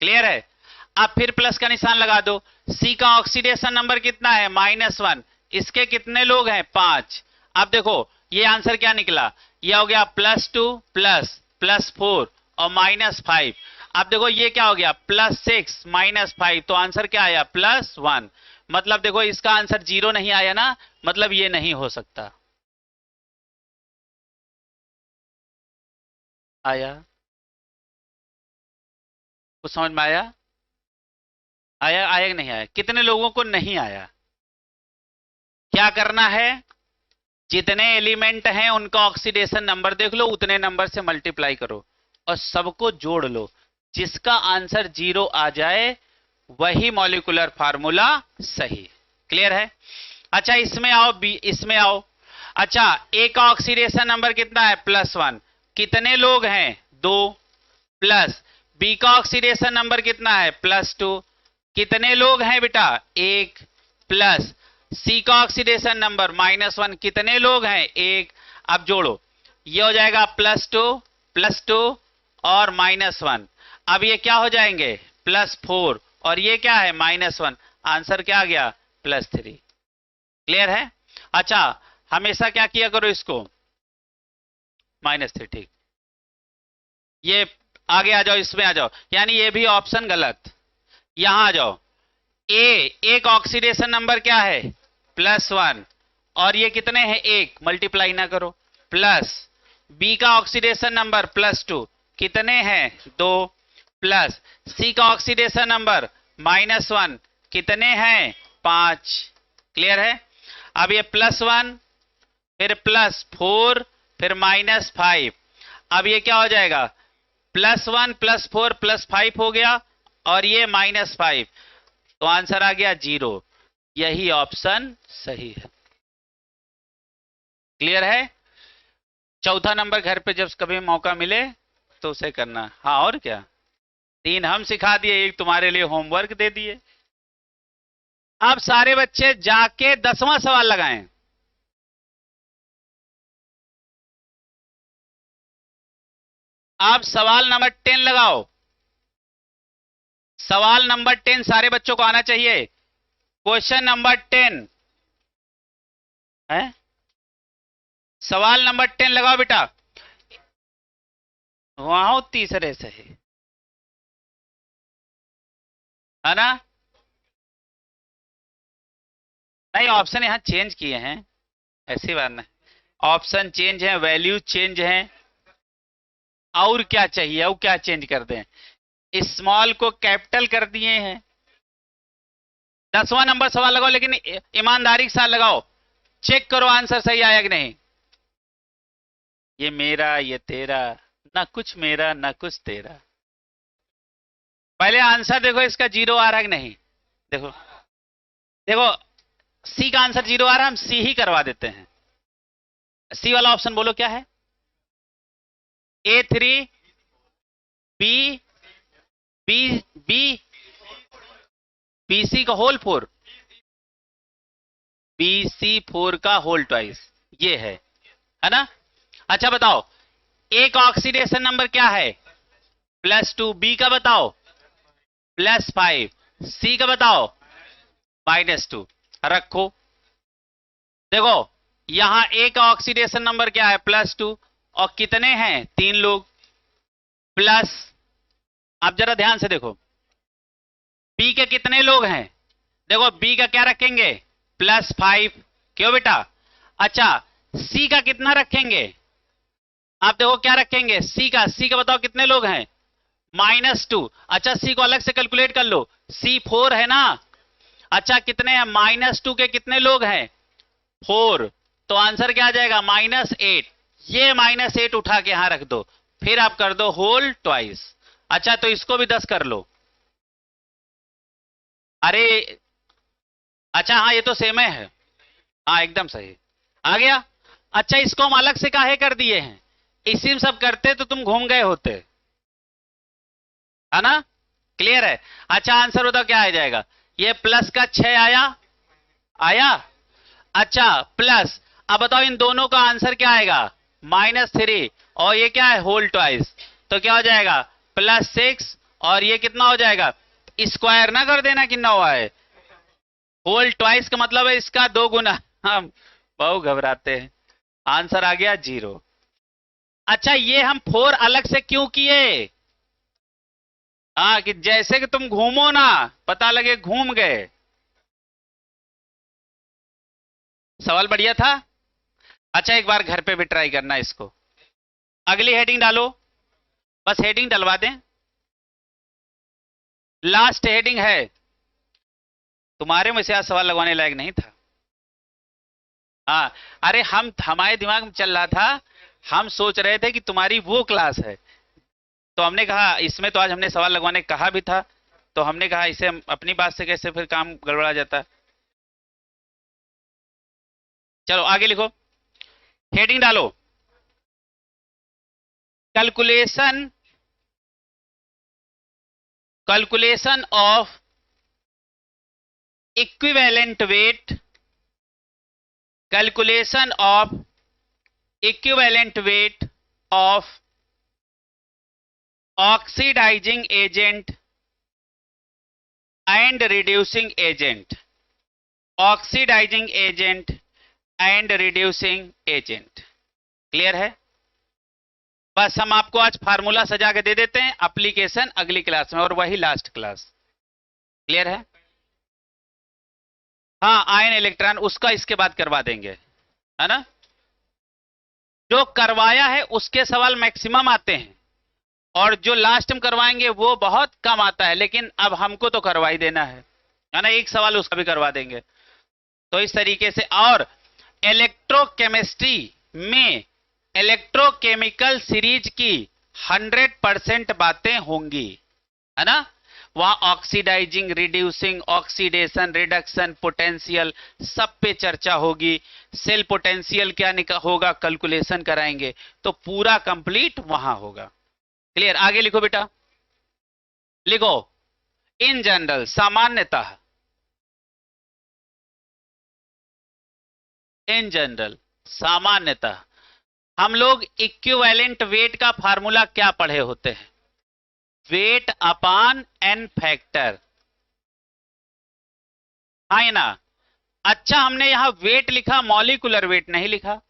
क्लियर है। अब फिर प्लस का निशान लगा दो। सी का ऑक्सीडेशन नंबर कितना है -1, इसके कितने लोग हैं 5। अब देखो ये आंसर क्या निकला, ये हो गया +2 +4 और -5। अब देखो ये क्या हो गया +6 -5, तो आंसर क्या आया +1। मतलब देखो इसका आंसर 0 नहीं आया ना, मतलब ये नहीं हो सकता। आया कुछ समझ में आया? आया कि नहीं आया? कितने लोगों को नहीं आया? क्या करना है, जितने एलिमेंट हैं उनका ऑक्सीडेशन नंबर देख लो, उतने नंबर से मल्टीप्लाई करो और सबको जोड़ लो। जिसका आंसर 0 आ जाए वही मॉलिक्यूलर फार्मूला सही। क्लियर है। अच्छा इसमें आओ, इसमें आओ। अच्छा ए का ऑक्सीडेशन नंबर कितना है +1, कितने लोग हैं 2 प्लस। बी का ऑक्सीडेशन नंबर कितना है +2, कितने लोग हैं बेटा 1 प्लस। सी का ऑक्सीडेशन नंबर -1, कितने लोग हैं 1। अब जोड़ो, ये हो जाएगा +2 और -1। अब ये क्या हो जाएंगे +4 और ये क्या है -1। आंसर क्या आ गया +3। क्लियर है। अच्छा हमेशा क्या किया करो इसको -3। ठीक, ये आगे आ जाओ, इसमें आ जाओ, यानी ये भी ऑप्शन गलत। यहां आ जाओ, ए का ऑक्सीडेशन नंबर क्या है +1 और ये कितने हैं 1, मल्टीप्लाई ना करो। प्लस बी का ऑक्सीडेशन नंबर +2, कितने हैं 2 प्लस। सी का ऑक्सीडेशन नंबर -1, कितने हैं 5। क्लियर है। अब ये +1 फिर +4 फिर -5। अब ये क्या हो जाएगा +1 +4 +5 हो गया और ये -5, तो आंसर आ गया 0। यही ऑप्शन सही है। क्लियर है। चौथा नंबर घर पे जब कभी मौका मिले तो उसे करना। हाँ और क्या, 3 हम सिखा दिए, 1 तुम्हारे लिए होमवर्क दे दिए। अब सारे बच्चे जाके 10वां सवाल लगाएं। अब सवाल नंबर 10 लगाओ। सवाल नंबर 10 सारे बच्चों को आना चाहिए। क्वेश्चन नंबर 10 है, सवाल नंबर 10 लगाओ बेटा। वहां तीसरे से है ना? नहीं, ऑप्शन यहां चेंज किए हैं, ऐसी बात नहीं। ऑप्शन चेंज है, वैल्यू चेंज है, और क्या चाहिए? और क्या चेंज कर दें? स्मॉल को कैपिटल कर दिए हैं। 10वां नंबर सवाल लगाओ, लेकिन ईमानदारी के साथ लगाओ। चेक करो आंसर सही आया कि नहीं। ये मेरा ये तेरा, ना कुछ मेरा ना कुछ तेरा। पहले आंसर देखो, इसका 0 आ रहा है कि नहीं। देखो देखो, सी का आंसर 0 आ रहा है, हम सी ही करवा देते हैं। सी वाला ऑप्शन बोलो क्या है? A3 B B B BC का होल 4, BC4 का होल ट्वाइस, ये है ना? अच्छा बताओ, A का ऑक्सीडेशन नंबर क्या है? +2। B का बताओ +5। C का बताओ -2। रखो। देखो यहां A का ऑक्सीडेशन नंबर क्या है? +2। और कितने हैं? 3 लोग। प्लस, आप जरा ध्यान से देखो, B के कितने लोग हैं? देखो B का क्या रखेंगे? +5। क्यों बेटा? अच्छा, C का कितना रखेंगे? आप देखो क्या रखेंगे? C का बताओ कितने लोग हैं? -2। अच्छा, C को अलग से कैलकुलेट कर लो, C4 है ना? अच्छा, कितने हैं? -2 के कितने लोग हैं? 4। तो आंसर क्या आ जाएगा? -8। ये -8 उठा के यहां रख दो, फिर आप कर दो होल ट्वाइस। अच्छा, तो इसको भी 10 कर लो। अरे अच्छा, हाँ ये तो सेम है। हाँ एकदम सही आ गया। अच्छा, इसको हम अलग से काहे कर दिए हैं? इसी में सब करते तो तुम घूम गए होते, है ना? क्लियर है? अच्छा, आंसर बताओ क्या आ जाएगा? ये प्लस का 6 आया, आया। अच्छा प्लस, अब बताओ इन दोनों का आंसर क्या आएगा? -3। और ये क्या है? Whole twice. तो क्या हो जाएगा? +6। और ये कितना हो जाएगा? स्क्वायर ना कर देना कितना हुआ है। होल ट्वाइस का मतलब है इसका 2 गुना। हम बहुत घबराते हैं। आंसर आ गया 0। अच्छा, ये हम 4 अलग से क्यों किए? हाँ, कि जैसे कि तुम घूमो ना, पता लगे घूम गए। सवाल बढ़िया था। अच्छा, एक बार घर पे भी ट्राई करना इसको। अगली हेडिंग डालो, बस हेडिंग डलवा दें। लास्ट हेडिंग है। तुम्हारे में से आज सवाल लगवाने लायक नहीं था। हाँ, अरे हमारे दिमाग में चल रहा था, हम सोच रहे थे कि तुम्हारी वो क्लास है, तो हमने कहा इसमें तो आज हमने सवाल लगवाने कहा भी था, तो हमने कहा इसे अपनी बात से कैसे फिर काम गड़बड़ा जाता। चलो आगे लिखो, हेडिंग डालो, calculation calculation of equivalent weight, calculation of equivalent weight of oxidising agent and reducing agent, oxidising agent and reducing agent. Clear है? बस हम आपको आज फार्मूला सजा के दे देते हैं, एप्लीकेशन अगली क्लास में, और वही लास्ट क्लास। क्लियर है? हाँ, आयन इलेक्ट्रॉन उसका इसके बाद करवा देंगे, है ना? जो करवाया है उसके सवाल मैक्सिमम आते हैं, और जो लास्ट में करवाएंगे वो बहुत कम आता है, लेकिन अब हमको तो करवा ही देना है ना? एक सवाल उसका भी करवा देंगे। तो इस तरीके से, और इलेक्ट्रोकेमिस्ट्री में इलेक्ट्रोकेमिकल सीरीज की 100% बातें होंगी, है ना? वहां oxidizing, reducing, oxidation, reduction, potential, सब पे चर्चा होगी। सेल पोटेंशियल क्या होगा, कैलकुलेशन कराएंगे, तो पूरा कंप्लीट वहां होगा। क्लियर? आगे लिखो बेटा, लिखो, इन जनरल, सामान्यतः, इन जनरल, सामान्यतः हम लोग इक्विवेलेंट वेट का फार्मूला क्या पढ़े होते हैं? वेट अपान एन फैक्टर, हाँ ना। अच्छा, हमने यहां वेट लिखा, मॉलिक्यूलर वेट नहीं लिखा।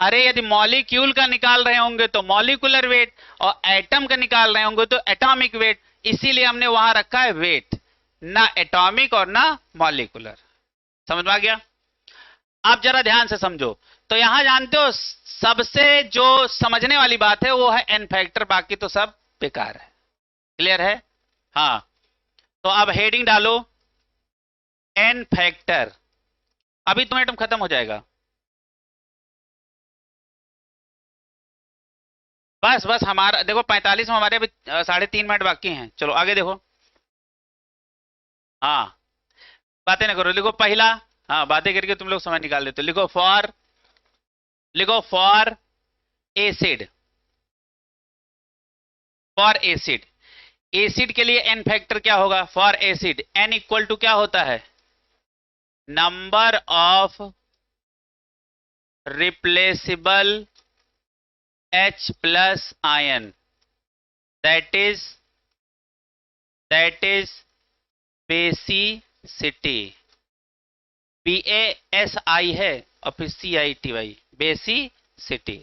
अरे यदि मॉलिक्यूल का निकाल रहे होंगे तो मॉलिक्यूलर वेट, और एटम का निकाल रहे होंगे तो एटॉमिक वेट, इसीलिए हमने वहां रखा है वेट, ना एटॉमिक और ना मॉलिक्यूलर। समझ में आ गया? आप जरा ध्यान से समझो। तो यहां जानते हो सबसे जो समझने वाली बात है वो है एन फैक्टर, बाकी तो सब बेकार है। क्लियर है? हाँ। तो अब हेडिंग डालो एन फैक्टर। अभी तो एटम खत्म हो जाएगा। बस बस हमारा देखो 45 में, हमारे अभी 3.5 मिनट बाकी हैं। चलो आगे देखो। हाँ, बातें ना करो, लिखो पहला। हाँ, बातें करके तुम लोग समय निकाल लेते हो। लिखो for acid, for acid. Acid के लिए एन फैक्टर क्या होगा? For acid N equal to क्या होता है? Number of replaceable H plus ion, that is basicity. BASI है और फिर CITY, बेसिसिटी।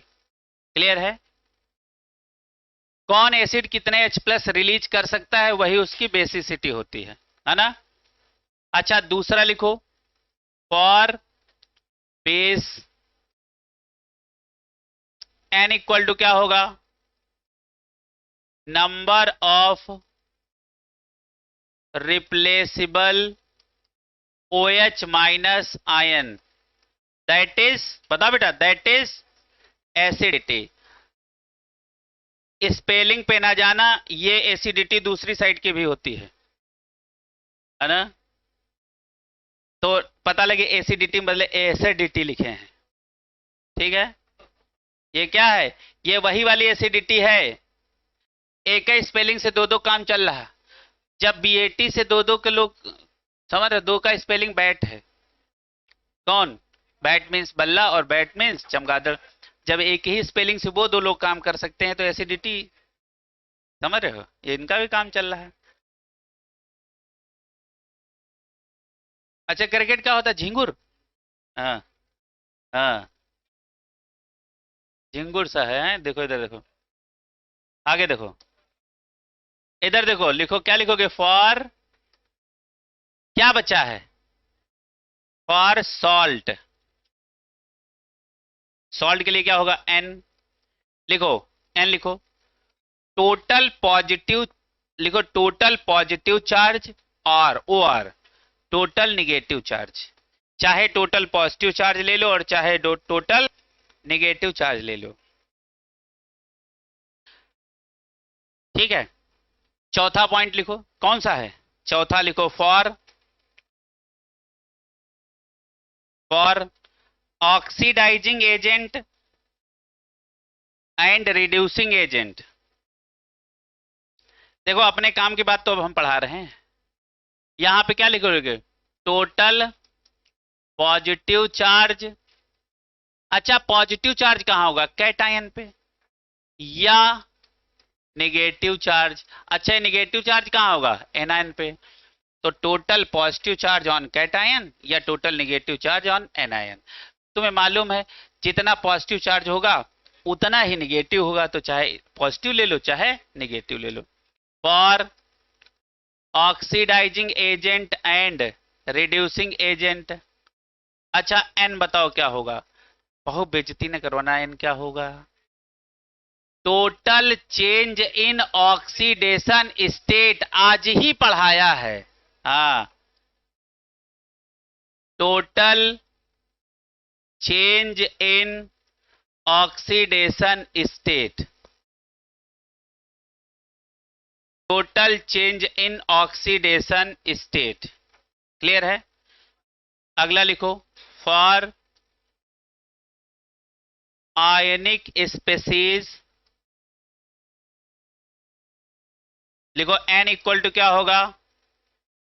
क्लियर है? कौन एसिड कितने H प्लस रिलीज कर सकता है, वही उसकी बेसिसिटी होती है ना। अच्छा, दूसरा लिखो for base N equal to क्या होगा? Number of replaceable OH minus ion, that is, बता बेटा, दैट इज एसिडिटी। स्पेलिंग पे ना जाना, ये एसिडिटी दूसरी साइड की भी होती है ना। तो पता लगे एसिडिटी बदले एसिडिटी लिखे हैं। ठीक है? ये क्या है? ये वही वाली एसिडिटी है। एक ही स्पेलिंग से दो दो काम चल रहा। जब BAT से दो दो के लोग, समझ रहे, दो का स्पेलिंग बैट है। कौन? बैट मीन्स बल्ला और बैट मीन्स चमगादड़। जब एक ही स्पेलिंग से वो दो लोग काम कर सकते हैं तो एसिडिटी, समझ रहे हो, ये इनका भी काम चल रहा है। अच्छा, क्रिकेट क्या होता है? झिंगुर। हाँ हाँ, झिंगुर सा है। देखो इधर देखो, आगे देखो, इधर देखो, लिखो क्या लिखोगे? फॉर, क्या बचा है? For salt. सॉल्ट के लिए क्या होगा? एन। लिखो, एन लिखो। टोटल पॉजिटिव, लिखो टोटल पॉजिटिव चार्ज, और OR टोटल निगेटिव चार्ज। चाहे टोटल पॉजिटिव चार्ज ले लो और चाहे टोटल निगेटिव चार्ज ले लो। ठीक है? चौथा पॉइंट लिखो, कौन सा है? चौथा लिखो for oxidising agent and reducing agent. देखो, अपने काम की बात तो अब हम पढ़ा रहे हैं। यहां पे क्या लिखोगे? Total positive charge. अच्छा, पॉजिटिव चार्ज कहां होगा? कैटायन पे। या नेगेटिव चार्ज? अच्छा, नेगेटिव चार्ज कहां होगा? एनायन पे। तो total positive charge on cation या total negative charge on anion. तुम्हें मालूम है जितना पॉजिटिव चार्ज होगा उतना ही नेगेटिव होगा, तो चाहे पॉजिटिव ले लो चाहे नेगेटिव ले लो। For oxidising agent and reducing agent. अच्छा, एन बताओ क्या होगा? बहुत बेइज्जती न करवाना, एन क्या होगा? Total change in oxidation state, आज ही पढ़ाया है। हाँ, total change in oxidation state, total change in oxidation state. Clear है? अगला लिखो फॉर आयनिक स्पेसीज। लिखो एन इक्वल टू क्या होगा?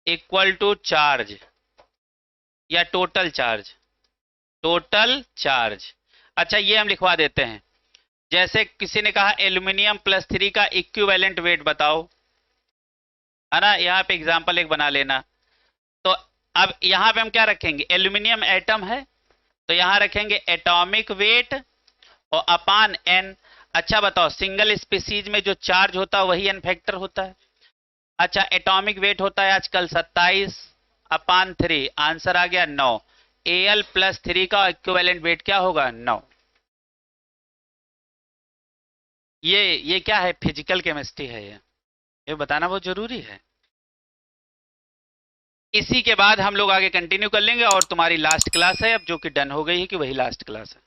इक्वल टू चार्ज या टोटल चार्ज, टोटल चार्ज। अच्छा, ये हम लिखवा देते हैं। जैसे किसी ने कहा एल्यूमिनियम +3 का इक्विवेलेंट वेट बताओ, है ना, यहाँ पे एग्जाम्पल एक बना लेना। तो अब यहाँ पे हम क्या रखेंगे, एल्यूमिनियम एटम है तो यहाँ रखेंगे एटॉमिक वेट और अपान एन। अच्छा बताओ, सिंगल स्पीसीज में जो चार्ज होता है वही एन फैक्टर होता है। अच्छा, एटॉमिक वेट होता है आजकल 27 अपान 3, आंसर आ गया 9। Al+3 का इक्विवेलेंट वेट क्या होगा, 9। ये क्या है, फिजिकल केमिस्ट्री है, ये बताना बहुत जरूरी है। इसी के बाद हम लोग आगे कंटिन्यू कर लेंगे और तुम्हारी लास्ट क्लास है अब, जो कि डन हो गई है कि वही लास्ट क्लास है।